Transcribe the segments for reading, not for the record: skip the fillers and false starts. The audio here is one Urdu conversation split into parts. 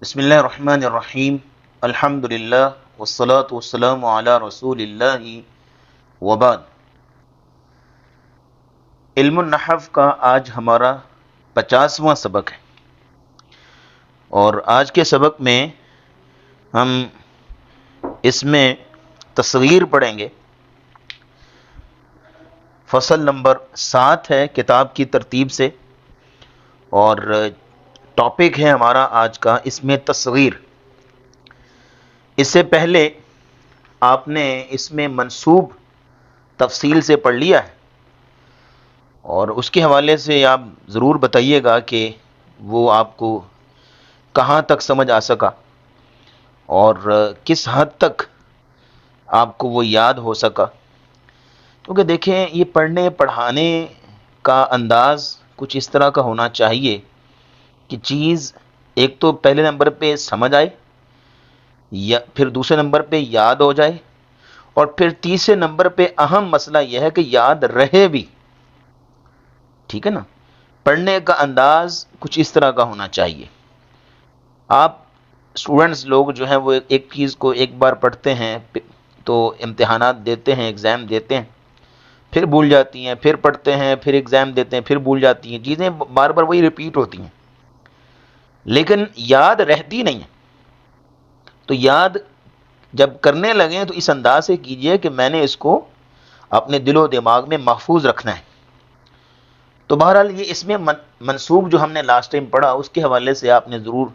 بسم اللہ الرحمن الرحیم الحمد للہ والصلاة والسلام علی رسول اللہ وبعد۔ علم النحو کا آج ہمارا 50واں سبق ہے، اور آج کے سبق میں ہم اس میں تصغیر پڑھیں گے۔ فصل نمبر 7 ہے کتاب کی ترتیب سے، اور ٹاپک ہے ہمارا آج کا اس میں تصغیر۔ اس سے پہلے آپ نے اس میں منصوب تفصیل سے پڑھ لیا ہے، اور اس کے حوالے سے آپ ضرور بتائیے گا کہ وہ آپ کو کہاں تک سمجھ آ سکا اور کس حد تک آپ کو وہ یاد ہو سکا۔ کیونکہ دیکھیں، یہ پڑھنے پڑھانے کا انداز کچھ اس طرح کا ہونا چاہیے کہ چیز ایک تو پہلے نمبر پہ سمجھ آئے، یا پھر دوسرے نمبر پہ یاد ہو جائے، اور پھر تیسرے نمبر پہ اہم مسئلہ یہ ہے کہ یاد رہے بھی۔ ٹھیک ہے نا؟ پڑھنے کا انداز کچھ اس طرح کا ہونا چاہیے۔ آپ اسٹوڈنٹس لوگ جو ہیں وہ ایک چیز کو ایک بار پڑھتے ہیں تو امتحانات دیتے ہیں، ایگزام دیتے ہیں، پھر بھول جاتی ہیں، پھر پڑھتے ہیں، پھر ایگزام دیتے ہیں، پھر بھول جاتی ہیں، چیزیں بار بار وہی ریپیٹ ہوتی ہیں، لیکن یاد رہتی نہیں ہے۔ تو یاد جب کرنے لگیں تو اس انداز سے کیجئے کہ میں نے اس کو اپنے دل و دماغ میں محفوظ رکھنا ہے۔ تو بہرحال یہ اس میں منسوب جو ہم نے لاسٹ ٹائم پڑھا، اس کے حوالے سے آپ نے ضرور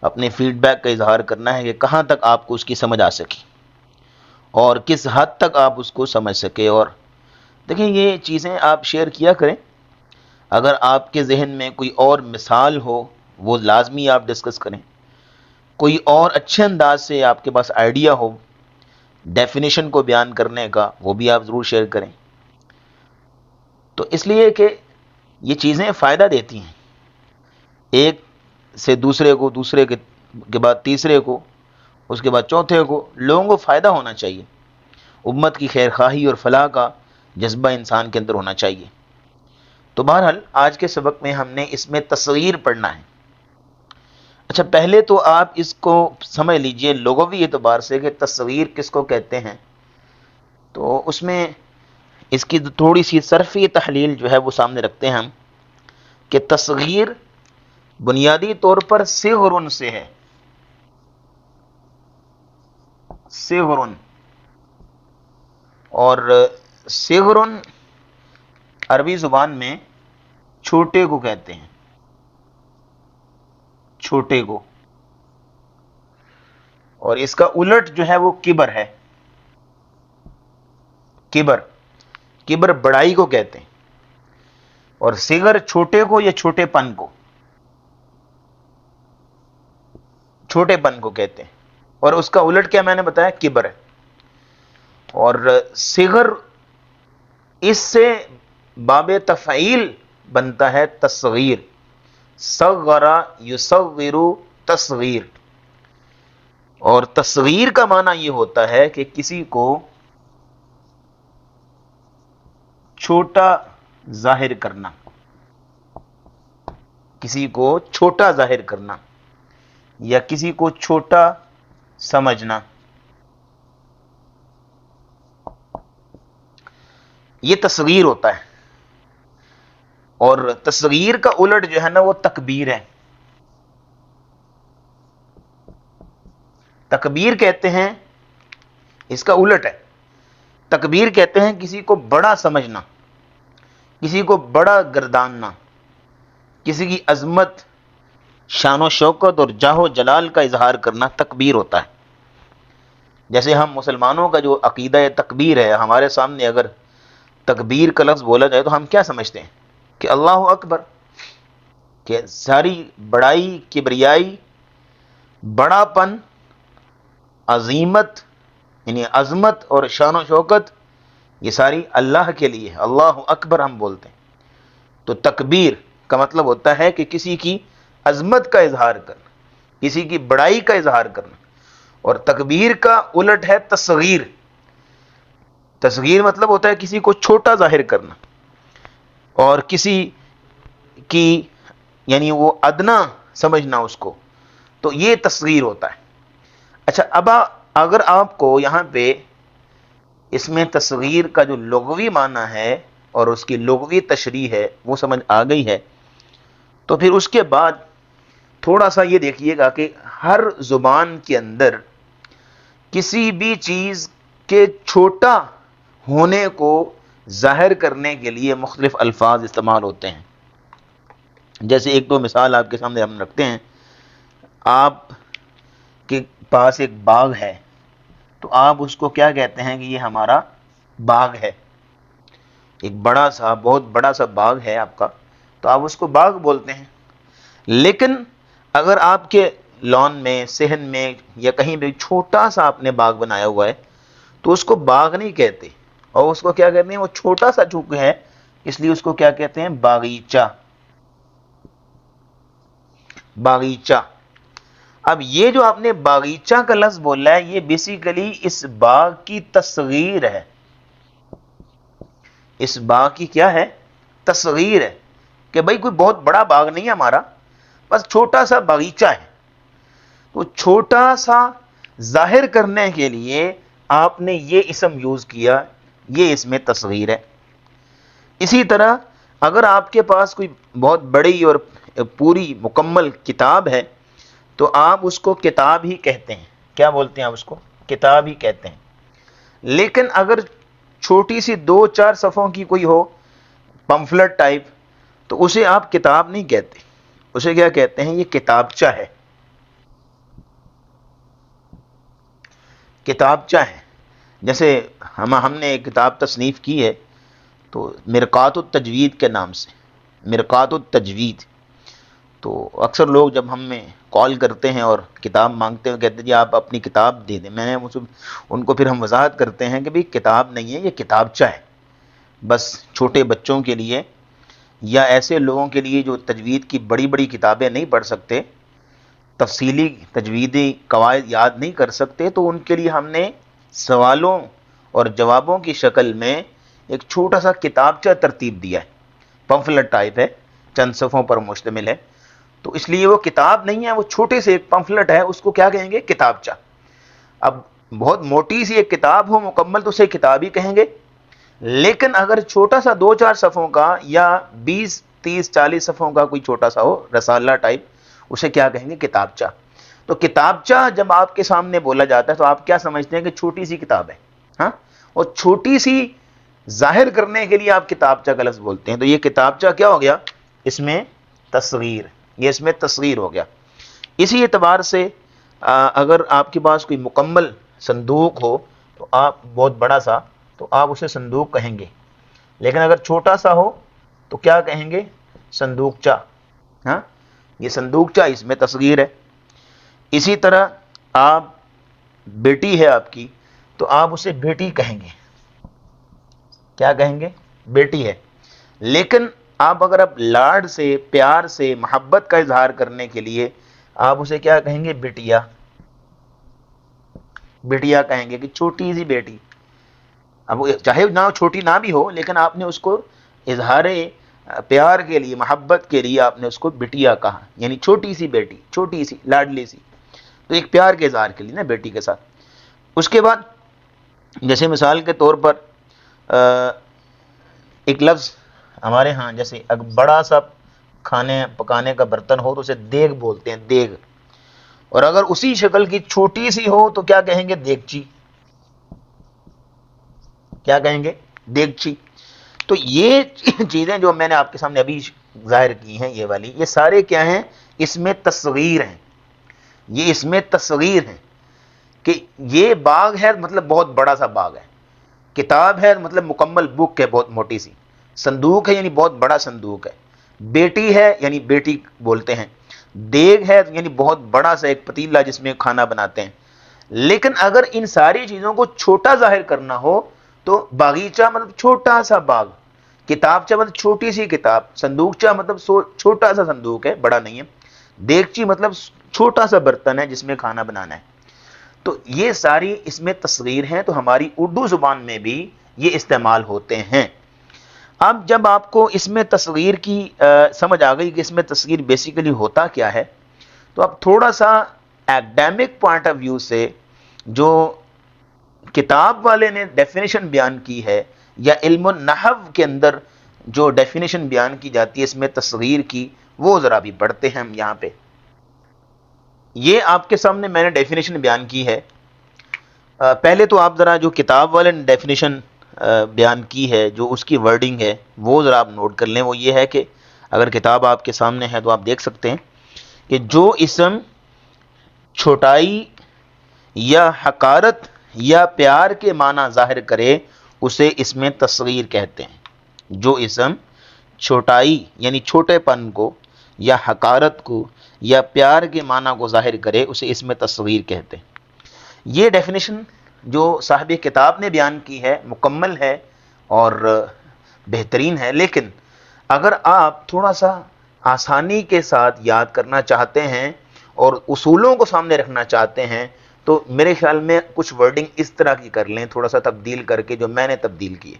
اپنے فیڈ بیک کا اظہار کرنا ہے کہ کہاں تک آپ کو اس کی سمجھ آ سکی اور کس حد تک آپ اس کو سمجھ سکے۔ اور دیکھیں، یہ چیزیں آپ شیئر کیا کریں۔ اگر آپ کے ذہن میں کوئی اور مثال ہو وہ لازمی آپ ڈسکس کریں، کوئی اور اچھے انداز سے آپ کے پاس آئیڈیا ہو ڈیفینیشن کو بیان کرنے کا، وہ بھی آپ ضرور شیئر کریں۔ تو اس لیے کہ یہ چیزیں فائدہ دیتی ہیں، ایک سے دوسرے کو، دوسرے کے بعد تیسرے کو، اس کے بعد چوتھے کو، لوگوں کو فائدہ ہونا چاہیے۔ امت کی خیر خواہی اور فلاح کا جذبہ انسان کے اندر ہونا چاہیے۔ تو بہرحال آج کے سبق میں ہم نے اس میں تصغیر پڑھنا ہے۔ اچھا، پہلے تو آپ اس کو سمجھ لیجئے لغوی اعتبار سے کہ تصغیر کس کو کہتے ہیں۔ تو اس میں اس کی تھوڑی سی صرفی تحلیل جو ہے وہ سامنے رکھتے ہیں ہم، کہ تصغیر بنیادی طور پر صغر سے ہے۔ صغر، اور صغر عربی زبان میں چھوٹے کو کہتے ہیں، چھوٹے کو، اور اس کا الٹ جو ہے وہ کبر ہے۔ کبر، کبر بڑائی کو کہتے ہیں، اور صغر چھوٹے کو یا چھوٹے پن کو، چھوٹے پن کو کہتے ہیں، اور اس کا الٹ کیا میں نے بتایا، کبر ہے۔ اور صغر اس سے باب تفعیل بنتا ہے تصغیر، صغر یصغر تصغیر، اور تصغیر کا معنی یہ ہوتا ہے کہ کسی کو چھوٹا ظاہر کرنا، کسی کو چھوٹا ظاہر کرنا یا کسی کو چھوٹا سمجھنا، یہ تصغیر ہوتا ہے۔ اور تصغیر کا الٹ جو ہے نا وہ تکبیر ہے۔ تکبیر کہتے ہیں، اس کا الٹ ہے، تکبیر کہتے ہیں کسی کو بڑا سمجھنا، کسی کو بڑا گرداننا، کسی کی عظمت، شان و شوکت اور جاہ و جلال کا اظہار کرنا تکبیر ہوتا ہے۔ جیسے ہم مسلمانوں کا جو عقیدہ تکبیر ہے، ہمارے سامنے اگر تکبیر کا لفظ بولا جائے تو ہم کیا سمجھتے ہیں کہ اللہ اکبر، کہ ساری بڑائی، کبریائی، بڑا پن، عظیمت، یعنی عظمت اور شان و شوکت، یہ ساری اللہ کے لیے ہے، اللہ اکبر ہم بولتے ہیں۔ تو تکبیر کا مطلب ہوتا ہے کہ کسی کی عظمت کا اظہار کرنا، کسی کی بڑائی کا اظہار کرنا۔ اور تکبیر کا الٹ ہے تصغیر۔ تصغیر مطلب ہوتا ہے کسی کو چھوٹا ظاہر کرنا، اور کسی کی یعنی وہ ادنا سمجھنا اس کو۔ تو یہ تصغیر ہوتا ہے۔ اچھا، اب اگر آپ کو یہاں پہ اس میں تصغیر کا جو لغوی معنی ہے اور اس کی لغوی تشریح ہے وہ سمجھ آ گئی ہے، تو پھر اس کے بعد تھوڑا سا یہ دیکھیے گا کہ ہر زبان کے اندر کسی بھی چیز کے چھوٹا ہونے کو ظاہر کرنے کے لیے مختلف الفاظ استعمال ہوتے ہیں۔ جیسے ایک دو مثال آپ کے سامنے ہم رکھتے ہیں۔ آپ کے پاس ایک باغ ہے، تو آپ اس کو کیا کہتے ہیں کہ یہ ہمارا باغ ہے۔ ایک بڑا سا، بہت بڑا سا باغ ہے آپ کا، تو آپ اس کو باغ بولتے ہیں۔ لیکن اگر آپ کے لان میں، صحن میں یا کہیں بھی چھوٹا سا آپ نے باغ بنایا ہوا ہے تو اس کو باغ نہیں کہتے، اور اس کو کیا کہتے ہیں، وہ چھوٹا سا چونکہ ہے اس لیے اس کو کیا کہتے ہیں، باغیچہ۔ باغیچہ۔ اب یہ جو آپ نے باغیچہ کا لفظ بولا ہے، یہ بیسیکلی اس باغ کی تصغیر ہے۔ اس باغ کی کیا ہے، تصغیر ہے، کہ بھئی کوئی بہت بڑا باغ نہیں ہے ہمارا، بس چھوٹا سا باغیچہ ہے۔ تو چھوٹا سا ظاہر کرنے کے لیے آپ نے یہ اسم یوز کیا، یہ اس میں تصغیر ہے۔ اسی طرح اگر آپ کے پاس کوئی بہت بڑی اور پوری مکمل کتاب ہے تو آپ اس کو کتاب ہی کہتے ہیں۔ کیا بولتے ہیں آپ اس کو، کتاب ہی کہتے ہیں۔ لیکن اگر چھوٹی سی 2-4 صفحوں کی کوئی ہو، پمفلٹ ٹائپ، تو اسے آپ کتاب نہیں کہتے، اسے کیا کہتے ہیں، یہ کتابچہ ہے۔ کتابچہ ہے۔ جیسے ہم نے ایک کتاب تصنیف کی ہے، تو مرقات التجوید کے نام سے، مرقات التجوید۔ تو اکثر لوگ جب ہم میں کال کرتے ہیں اور کتاب مانگتے ہیں، کہتے ہیں جی آپ اپنی کتاب دے دیں، میں نے ان کو پھر ہم وضاحت کرتے ہیں کہ بھئی کتاب نہیں ہے، یہ کتابچہ ہے، بس چھوٹے بچوں کے لیے یا ایسے لوگوں کے لیے جو تجوید کی بڑی بڑی کتابیں نہیں پڑھ سکتے، تفصیلی تجویدی قواعد یاد نہیں کر سکتے، تو ان کے لیے ہم نے سوالوں اور جوابوں کی شکل میں ایک چھوٹا سا کتابچہ ترتیب دیا ہے۔ پمفلٹ ٹائپ ہے، چند صفحوں پر مشتمل ہے، تو اس لیے وہ کتاب نہیں ہے، وہ چھوٹے سے ایک پمفلٹ ہے، اس کو کیا کہیں گے، کتابچہ۔ اب بہت موٹی سی ایک کتاب ہو مکمل تو اسے کتاب ہی کہیں گے، لیکن اگر چھوٹا سا 2-4 صفحوں کا یا 20-30-40 صفحوں کا کوئی چھوٹا سا ہو، رسالہ ٹائپ، اسے کیا کہیں گے، کتابچہ۔ تو کتابچہ جب آپ کے سامنے بولا جاتا ہے تو آپ کیا سمجھتے ہیں کہ چھوٹی سی کتاب ہے، ہاں، اور چھوٹی سی ظاہر کرنے کے لیے آپ کتابچہ کا لفظ بولتے ہیں، تو یہ کتابچہ کیا ہو گیا، اس میں تصغیر، یہ اس میں تصغیر ہو گیا۔ اسی اعتبار سے اگر آپ کے پاس کوئی مکمل صندوق ہو تو آپ بہت بڑا سا، تو آپ اسے صندوق کہیں گے، لیکن اگر چھوٹا سا ہو تو کیا کہیں گے، صندوقچہ۔ ہاں، یہ صندوقچہ، اس میں تصغیر ہے۔ اسی طرح آپ بیٹی ہے آپ کی، تو آپ اسے بیٹی کہیں گے۔ کیا کہیں گے، بیٹی ہے۔ لیکن آپ اگر لاڈ سے، پیار سے، محبت کا اظہار کرنے کے لیے آپ اسے کیا کہیں گے، بٹیا۔ بٹیا کہیں گے کہ چھوٹی سی بیٹی۔ اب چاہے نہ چھوٹی نہ بھی ہو، لیکن آپ نے اس کو اظہار پیار کے لیے، محبت کے لیے آپ نے اس کو بٹیا کہا، یعنی چھوٹی سی بیٹی، چھوٹی سی، لاڈلی سی، تو ایک پیار کے اظہار کے لیے نا بیٹی کے ساتھ۔ اس کے بعد جیسے مثال کے طور پر ایک لفظ ہمارے ہاں، جیسے بڑا سا کھانے پکانے کا برتن ہو تو اسے دیگ بولتے ہیں، دیگ، اور اگر اسی شکل کی چھوٹی سی ہو تو کیا کہیں گے، دیگچی۔ کیا کہیں گے، دیگچی۔ تو یہ چیزیں جو میں نے آپ کے سامنے ابھی ظاہر کی ہیں، یہ والی، یہ سارے کیا ہیں، اس میں تصغیر ہیں، یہ اس میں تصغیر ہیں، کہ یہ باغ ہے مطلب بہت بڑا سا باغ ہے، کتاب ہے مطلب مکمل بک ہے بہت موٹی سی، صندوق ہے یعنی بہت بڑا صندوق ہے، بیٹی ہے یعنی بیٹی بولتے ہیں، دیگ ہے یعنی بہت بڑا سا ایک پتیلا جس میں کھانا بناتے ہیں۔ لیکن اگر ان ساری چیزوں کو چھوٹا ظاہر کرنا ہو تو باغیچہ مطلب چھوٹا سا باغ، کتابچہ مطلب چھوٹی سی کتاب، صندوقچہ مطلب چھوٹا سا صندوق ہے، بڑا نہیں ہے، دیگچی مطلب چھوٹا سا برتن ہے جس میں کھانا بنانا ہے۔ تو یہ ساری اس میں تصغیر ہیں، تو ہماری اردو زبان میں بھی یہ استعمال ہوتے ہیں۔ اب جب آپ کو اس میں تصغیر کی سمجھ آ گئی کہ اس میں تصغیر بیسیکلی ہوتا کیا ہے، تو اب تھوڑا سا ایکڈیمک پوائنٹ آف ویو سے جو کتاب والے نے ڈیفینیشن بیان کی ہے یا علم النحو کے اندر جو ڈیفینیشن بیان کی جاتی ہے اس میں تصغیر کی، وہ ذرا بھی پڑھتے ہیں ہم یہاں پہ۔ یہ آپ کے سامنے میں نے ڈیفینیشن بیان کی ہے۔ پہلے تو آپ ذرا جو کتاب والے نے ڈیفینیشن بیان کی ہے، جو اس کی ورڈنگ ہے، وہ ذرا آپ نوٹ کر لیں۔ وہ یہ ہے کہ اگر کتاب آپ کے سامنے ہے تو آپ دیکھ سکتے ہیں کہ جو اسم چھوٹائی یا حقارت یا پیار کے معنی ظاہر کرے اسے اس میں تصغیر کہتے ہیں۔ جو اسم چھوٹائی یعنی چھوٹے پن کو یا حقارت کو یا پیار کے معنی کو ظاہر کرے اسے اس میں تصغیر کہتے ہیں۔ یہ ڈیفینیشن جو صاحب کتاب نے بیان کی ہے مکمل ہے اور بہترین ہے، لیکن اگر آپ تھوڑا سا آسانی کے ساتھ یاد کرنا چاہتے ہیں اور اصولوں کو سامنے رکھنا چاہتے ہیں تو میرے خیال میں کچھ ورڈنگ اس طرح کی کر لیں، تھوڑا سا تبدیل کر کے جو میں نے تبدیل کی ہے۔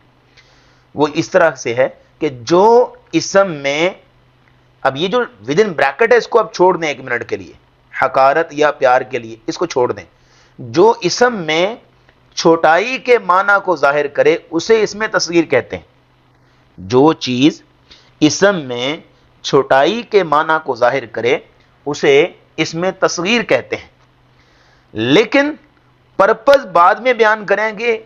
وہ اس طرح سے ہے کہ جو اسم میں، اب یہ جو ود ان بریکٹ ہے اس کو اب چھوڑ دیں ایک منٹ کے لیے، حقارت یا پیار کے لیے اس کو چھوڑ دیں۔ جو اسم میں چھوٹائی کے معنی کو ظاہر کرے اسے اس میں تصغیر کہتے ہیں۔ جو چیز اسم میں چھوٹائی کے معنی کو ظاہر کرے اسے اس میں تصغیر کہتے ہیں، لیکن پرپز بعد میں بیان کریں گے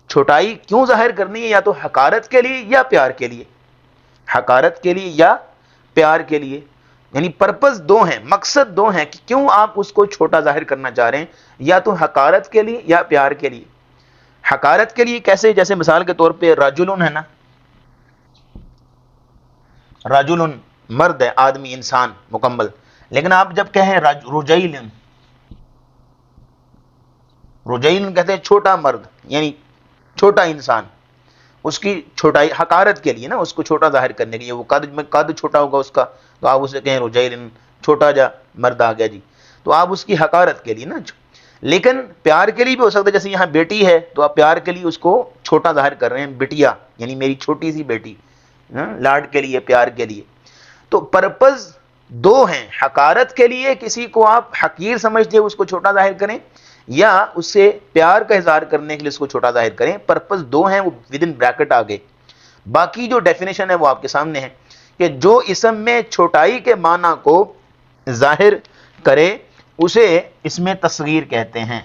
چھوٹائی کیوں ظاہر کرنی ہے، یا تو حقارت کے لیے یا پیار کے لیے، حقارت کے لیے یا پیار کے لیے، یعنی پرپز دو ہیں، مقصد دو ہیں کہ کیوں آپ اس کو چھوٹا ظاہر کرنا چاہ رہے ہیں، یا تو حقارت کے لیے یا پیار کے لیے۔ حقارت کے لیے کیسے؟ جیسے مثال کے طور پہ رجلن ہے نا، رجلن مرد ہے، آدمی، انسان مکمل، لیکن آپ جب کہیں رجیلن، رجیلن کہتے ہیں چھوٹا مرد یعنی چھوٹا انسان، اس کی چھوٹائی حقارت کے لیے نا، اس کو چھوٹا ظاہر کرنے کے لیے، وہ قد چھوٹا ہوگا اس کا تو آپ اسے کہیں رجیلن، چھوٹا جا مرد آ گیا جی، تو آپ اس کی حقارت کے لیے نا۔ لیکن پیار کے لیے بھی ہو سکتا ہے، جیسے یہاں بیٹی ہے تو آپ پیار کے لیے اس کو چھوٹا ظاہر کر رہے ہیں، بٹیا یعنی میری چھوٹی سی بیٹی، لاڈ کے لیے، پیار کے لیے۔ تو پرپز دو ہیں، حقارت کے لیے کسی کو آپ حقیر سمجھتے اس کو چھوٹا ظاہر کریں، یا اس سے پیار کا اظہار کرنے کے لیے اس کو چھوٹا ظاہر کریں۔ پرپز دو ہیں، وہ ود ان بریکٹ آگے۔ باقی جو ڈیفینیشن ہے وہ آپ کے سامنے ہے کہ جو اسم میں چھوٹائی کے معنی کو ظاہر کرے اسے اس میں تصغیر کہتے ہیں۔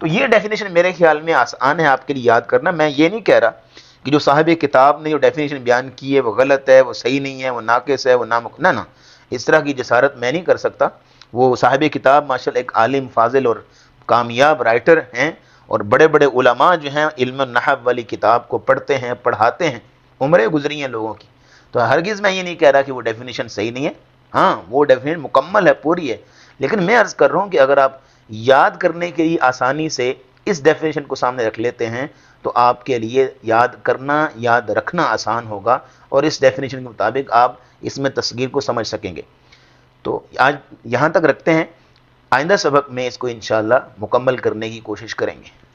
تو یہ ڈیفینیشن میرے خیال میں آسان ہے آپ کے لیے یاد کرنا۔ میں یہ نہیں کہہ رہا کہ جو صاحب کتاب نے جو ڈیفینیشن بیان کی ہے وہ غلط ہے، وہ صحیح نہیں ہے، وہ ناقص ہے، وہ نہ اس طرح کی جسارت میں نہیں کر سکتا۔ وہ صاحب کتاب ماشاءاللہ ایک عالم، فاضل اور کامیاب رائٹر ہیں، اور بڑے بڑے علماء جو ہیں علم النحو والی کتاب کو پڑھتے ہیں، پڑھاتے ہیں، عمریں گزری ہیں لوگوں کی۔ تو ہرگز میں یہ نہیں کہہ رہا کہ وہ ڈیفینیشن صحیح نہیں ہے، ہاں وہ ڈیفینیشن مکمل ہے، پوری ہے، لیکن میں عرض کر رہا ہوں کہ اگر آپ یاد کرنے کے لیے آسانی سے اس ڈیفینیشن کو سامنے رکھ لیتے ہیں تو آپ کے لیے یاد کرنا، یاد رکھنا آسان ہوگا، اور اس ڈیفینیشن کے مطابق آپ اس میں تصغیر کو سمجھ سکیں گے۔ تو آج یہاں تک رکھتے ہیں، آئندہ سبق میں اس کو انشاءاللہ مکمل کرنے کی کوشش کریں گے۔